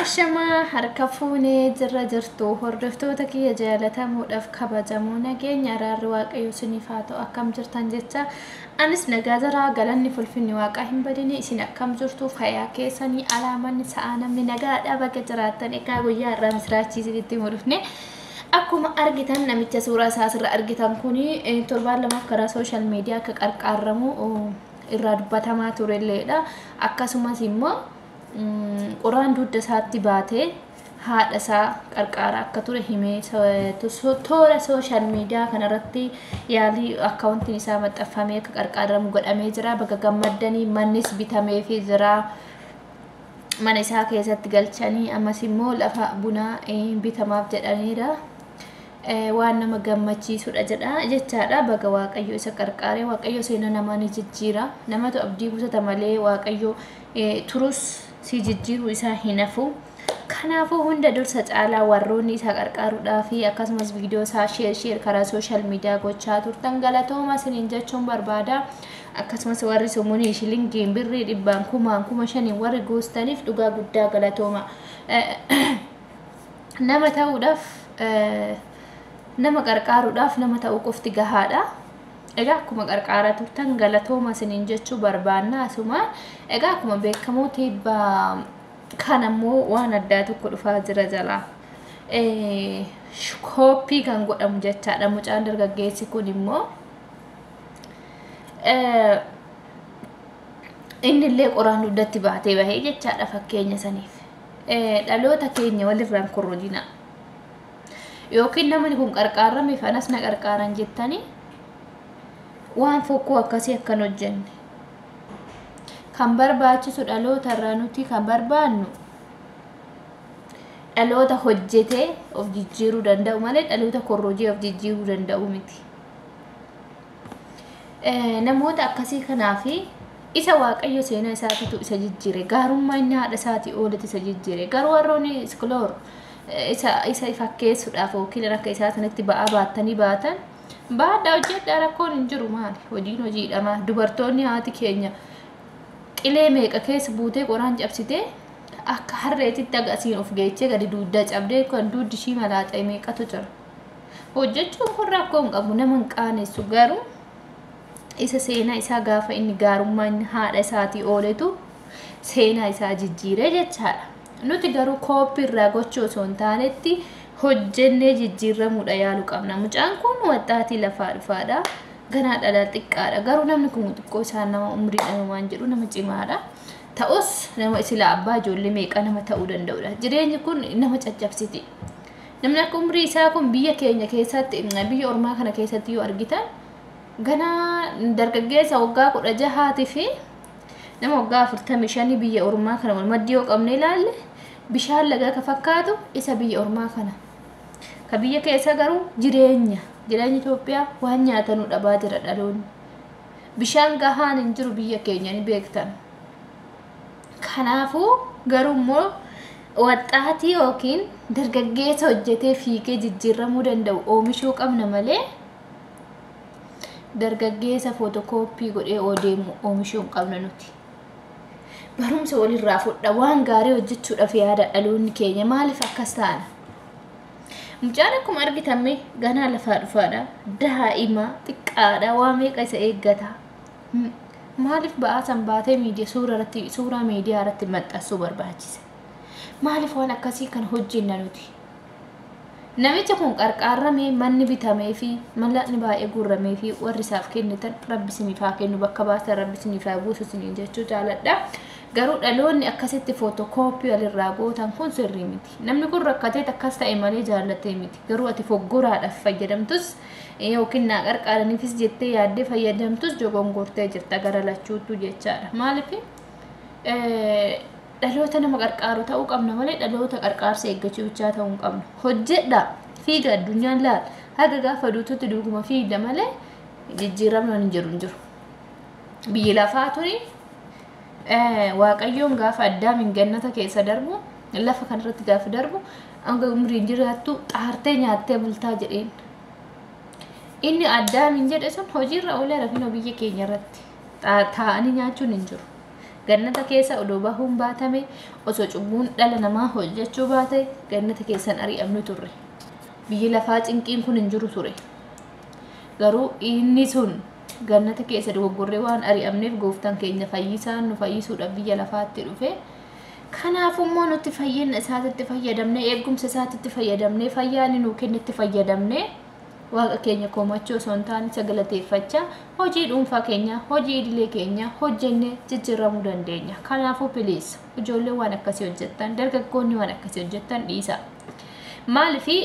Ashama harka fuunee jirra jirtu hordoftoota kiyya jaalatamuudhaaf kabajamoo nageenya araarri waaqayyo isiniif haa ta'u akkam jirtan jecha anis nagaa jira galanni fulfinni waaqaa hin badine isin akkam jirtu fayyaa keessanii alaamanni sa'a namni nagaadhaa bakka jiraattan egaa guyyaa irraa misiraachiisitti mudufne akkuma argitan namicha suuraa isaa irra argitan kuni torbaan lamaaf karaa social media akka qarqaarramu irraa dubbatamaa turelleedha akkasumas immoo Quran dudda isaatti baatee haadha isaa qarqaara akka ture himee toora social media kanarratti yaalii akkaawuntiin isaa maxxanfamee akka qarqaaramu godhamee jira bakka gammaddanii mannis bitamee fi jira mana isaa keessatti galchanii ammas immoo lafa bunaa bitamaaf jedhaniira waan nama gammachiisudha jedha jechaadha baga waaqayyo isa qarqaaree waaqayyo seena namaa ni jijjiira namatu abdii gusata malee waaqayyo turus si jijjiiru isaa hinafu kanaafuu hunda dursa caalaa warroonni isa qarqaaruudhaa fi akkasumas viidiyoo isaa sheer karaa social media gochaa turtan galatooma isiniin jechuun barbaada akkasumas warri sumuunii shilingiin birrii dhibbaan kuma shaniin warri goostaniif dhugaa guddaa galatooma nama ta'uudhaaf nama qarqaaruudhaaf nama ta'uu qofti gahaadha egaa akkuma qarqaaraa turtan galatooma isiniin jechuu barbaanna asuma egaa akkuma beekamoo tibba kanammoo waan addaa tokko dhufaa jira jala koppii kan godhamu jechaadha mucaan dargaggeessi kun immoo innillee qoraan duddatti baatee bahee jechaadha fakkeenya saniif dhaloota keenya walirraan korrojina yookiin namni kun qarqaarame fanas na qarqaaran jettanii waan fokkuu akkasii akkan hojjenne kan barbaachisu dhaloota irraa nuti kan barbaannu dhaloota hojjetee of jijjiiruu danda'u malee dhaloota korrojii of jijjiiruu danda'u miti namoota akkasii kanaafi isa waaqayyo seenaa isaatitu isa jijjiire gaarummaa inni haadha isaatii oolati isa jijjiire garuu warroonni iskoloor isa fakkeessuudhaaf yookiin akka isaa sanatti ba'aa baattanii baatan baadhaa hojjedhaa rakkoon hin jiru maali hojiin hojiidhama dubartoonni haati keenya qilee meeqa keessa buutee qoraan cabsitee akka harreetitti agasiin of geechee gadi duuddaa cabdee kan duuddi ishii malaaxee meeqatu jira hojjechuun kun rakkoo hin qabu nama hin qaanessu garuu isa seenaa isaa gaafa inni gaarummaa inni haadha isaatii ooletu seenaa isaa jijjiiree jechaadha nuti garuu kooppii irraa gochuu osoo hin taanetti hojjennee jijjiirramuudha yaalu qabna mucaan kun waxxaatii lafaa dhufaadha ganaa dhalaa xiqqaadha garuu namni kun xiqqoo isaan nama umrii dhamaan jedhu nama cimaadha ta'us nama isila abbaa ijoollee meeqa nama ta'uu danda'udha jireenyi kun nama caccabsiti namni akka umrii isaa kun biyya keenya keessatti biyya ormaa kana keessatti yoo argitan ganaa dargaggeessa waggaa 16 fi nama waggaa 45 biyya ormaa kana wal maddii yoo qabne ilaalle bishaan lagaa ka fakkaatu isa biyya ormaa kana ka biyya keessa garuu jireenya Itoophiyaa waan nyaatanu dhabaa jira dhaloonni bishaan gahaan hin jiru biyya keenya ni beektan kanaafuu garuu immoo waxxaatii yookiin dargaggeessa hojjetee fiigee jijjiirramuu danda'u oomishuu qabna malee dargaggeessa footokooppii godhee odeemu oomishuu hin qabna nuti barumsa walirraa fudha waan gaarii hojjechuudhaaf yaada dhaloonni keenya maaliif akkas taana mucaan akkuma argitame ganaa lafaa dhufaadha daa'ima xiqqaadha waa meeqa isa eeggata maaliif ba'aa san baatee suuraa miidiyaa irratti maxxansuu barbaachise maaliif waan akkasii kan hojjenna nuti namicha kun qarqaarramee manni bitamee fi mallaqni baay'ee guurramee fi warri isaaf kennitan rabbi isiniif haa kennu bakka baasan rabbi isiniif haa buusu isiniin jechuu jaaladha garuu dhaloonni akkasitti footokooppii walirraa gootan kun sirrii miti namni kun rakkatee akkas ta'e malee jaallattee miti garuu ati foggoraadhaaf fayyadamtus yookiin naa qarqaaraniifis jettee yaaddee fayyadamtus jogongortee jirta gara lachuutu jechaadha maaliif dhaloota nama qarqaaru ta'uu qabna malee dhaloota qarqaarsa eeggachuu bichaa ta'uu hin qabnu hojjedha fiiga addunyaan laal haga gaafa duututti duuguma fiigda malee jijjiiramna hin jiru biyyi lafaa tuni waaqayyoon gaafa addaamin gannata keessa darbu lafa kanarratti gaafa darbu anga umriin jiraattu xaartee nyaattee bultaa jedheen inni addaamin jedhe sun hojiirra oolee rafina biyya keenya irratti taa'anii nyaachuun hin jiru gannata keessa odoo bahuun baatame osoo cubbuun dhala namaa hojjechuu baate gannata keessan ari'amnu turre biyyi lafaa cinqiin kun hin jiru ture garuu inni sun gannata keessa dogoggorree waan ari'amneef gooftaan keenya fayyisaan nu fayyisuudhaaf biyya lafaatti dhufe kanaafummoo nuti fayyina isaatti fayyadamne eegumsa isaatti fayyadamne fayyaani nuu kennetti fayyadamne waaqa keenya komachuu osoo hin taane sagalateeffachaa hojii dhuunfaa keenya hojii idilee keenya hojjennee jijjiiramuu dandeenya kanaafuu please ijoollee waan akkasii hojjettan dargaggoonni waan akkasii hojjettan dhiisa maalifi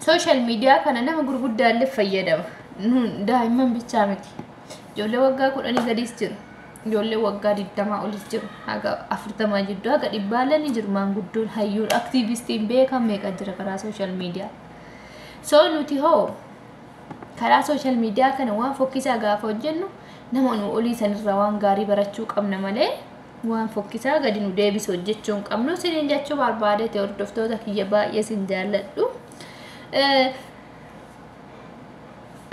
social media kana nama gurguddaallee fayyadama daa'imman bichaa miti ijoollee waggaa 10 gadiis jiru ijoollee waggaa 20 olis jiru haga 40 jidduu haga 100 ni jiru maanguddoon hayyuun aktiivistiin beekan meeqa jira karaa social media so nuti hoo karaa social media kana waan fokkisaa gaafa hojjennu nama nu olii sanirraa waan gaarii barachuu qabna malee waan fokkisaa gadi nu deebisu hojjechuu hin qabnu siniin jechuu barbaade ta'e hordoftoota kiyya baay'ee sin jaalladhu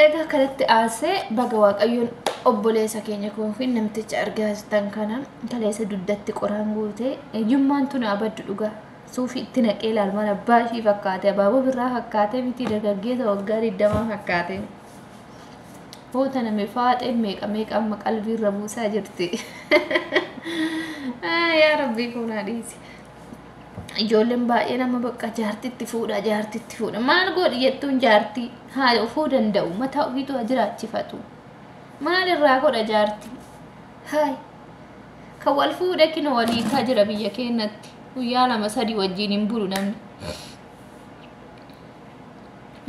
egaa kanatti aasee baga waaqayyoon obboleessa keenya koofin namticha argaa jirtan kana kaleessa duddatti qoraan guutee eenyummaan tun abaddu dhugaa suufi itti naqee ilaalman abbaa ishii fakkaate abaaboo birraa fakkaate miti dargaggeessa waggaa 20 fakkaate hoota namni faaxeen meeqa amma qalbiirra buusaa jirti yaa rabbii kunaa dhiisi ijoolleen baay'ee nama bakka jaartitti fuudha maal godhi jettuun jaartii haa ofuu danda'u mataa ofiitu jiraachifatu maal irraa godha jaartii haay kan wal fuudhe kina walii kaa jira biyya keenyatti guyyaa 2-3 wajjin hin bulu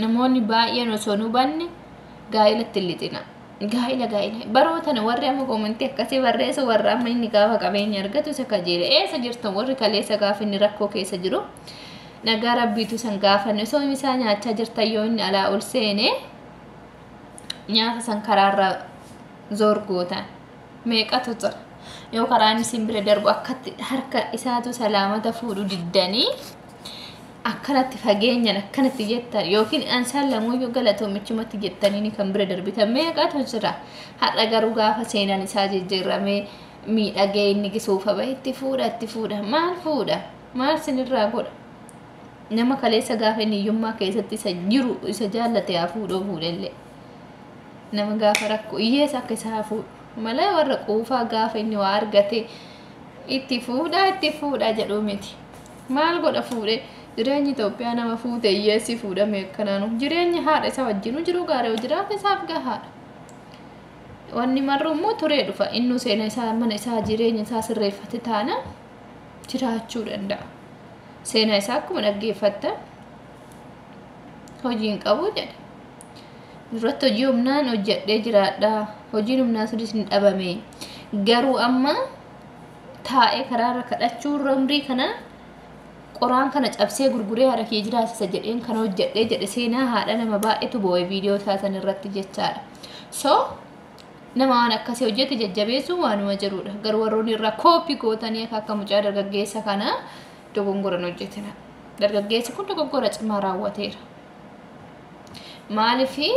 namoonni baay'een osoo nu banne gaa'ilatti lixina gaa'ila barootana warri amma komantii akkasii barreessu warra amma inni gaafa qabeenya argatu isa kajeele eessa jirtan warri kaleessa gaafa inni rakkoo keessa jiru nagaa rabbiitu san gaafanne osoo isaa nyaachaa jirtan yoo inni alaa ol seene nyaata san karaarra zoorgootan meeqatu jira yoo karaan isin bira darbu akkatti harka isaatu salaamata fuudhu diddanii akkanatti fageenyan akkanatti jettan yookiin ansaan lamuyyuu galatoomichumatti jettaniin kan bira darbitan meeqatu jira har'a garuu gaafa seenan isaa jijjiiramee miidhagee inni gisuufa bahetti fuudha maal sinirraa godha nama kaleessa gaafa inni hiyyummaa keessatti isa jiru isa jaallate haa fuudhellee nama gaafa rakkoo hiyyeessa akka isaa fuudhu malee warra quufaa gaafa inni waa argate itti fuudha jedhu miti maal godha fuudhee jireenyi Itoophiyaa nama fuute hiyyeessi fuudhame akkanaanu jireenyi haadha isa wajjinu jiru gaarii jiraate isaaf gahaadha wanni marrummoo turee dhufa innu seena isaa mana isaa jireenya isaa sirreeffate taana jiraachuu danda'a seena isaa akkuma dhaggeeffatta hojiin qabu jedhe duratti hojii humnaan hojjedhee jiraadha hojiin humnaa sunis hin dhabame garuu amma taa'ee karaarra kadhachuurra umrii kana qoraan kana cabsee gurguree haadha kee jiraachisa jedheen kan hojjedhee jedhe seenaa haadha nama baay'eetu boo'ee viidiyoo isaasan irratti jechaadha so nama waan akkasii hojjete jajjabeessu waanuma jirudha garuu warroonni irraa koopii gootanii akka mucaa dargaggeessa kana dogongoran hojjetina dargaggeessi kun dogoggora cimaa raawwateera maalifi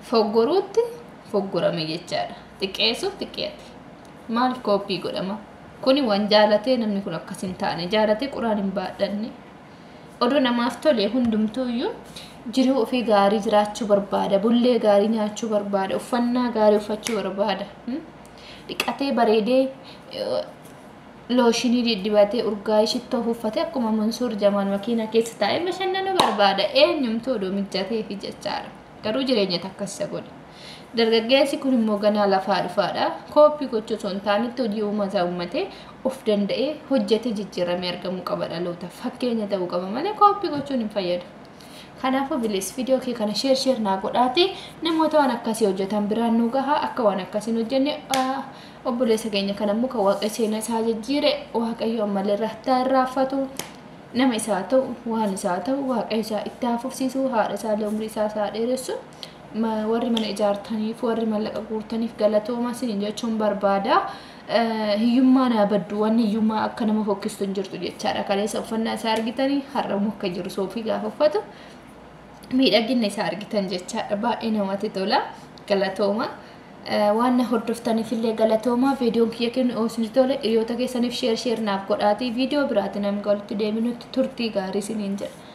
foggoruutti foggorame jechaadha xiqqeessuuf xiqqeeti maaliif koopii godhama kuni waan jaalatee namni kun akkasin taane jaalatee quraan hin baadhanne odoo namaaf tole hundumtuuyyuu jiruu ofii gaarii jiraachuu barbaada bullee gaarii nyaachuu barbaada uffannaa gaarii uffachuu barbaada dhiqatee bareedee looshinii dibatee urgaa shittoo uffatee akkuma Mansuur Jamaal makiina keessa taa'ee bashannanuu barbaada eenyumtuu odoo mijatee fi jechaadha garuu jireenya takkasa godhe dargaggeessi kun immoo ganaa lafaa dhufaadha koopii gochuu osoo hin taanetti hojii uummatee of danda'ee hojjetee jijjiiramee argamuu qaba dhaloota fakkeenya ta'uu qaba malee koopii gochuun hin fayyadu kanaafuu bilis viidiyoo kee kana sheer naa godhaati namoota waan akkasii hojjetan biraan nu gahaa akka waan akkasiin hojjenne obboleessa keenya kana immoo kan waaqa seenaa isaa jijjiire waaqayyo ammallee irraafatu nama isaa ta'u waan isaa ta'u waaqa isaa itti hafufsiisuu haadha isaa umrii isaa dheeressu warri mana ijaartaniif warri mallaqa guurtaniif galatooma isin jechuun barbaada hiyyummaa naa baddu wanni hiyyummaa akka nama fokkistu hin jirtu jechaadha kaleessa uffannaa isaa argitanii har'a immoo akka jiru soofii gaafa uffatu miidhagina isaa argitan jechaadha baay'ee namatti tola galatooma waan hordoftaniif illee galatooma viidiyoon kiyya kennu oosni tole hiriyoota keessaniif sheer naaf godhaati viidiyoo biraatiin namni walitti deebinutti turtii gaarii isiniin jedha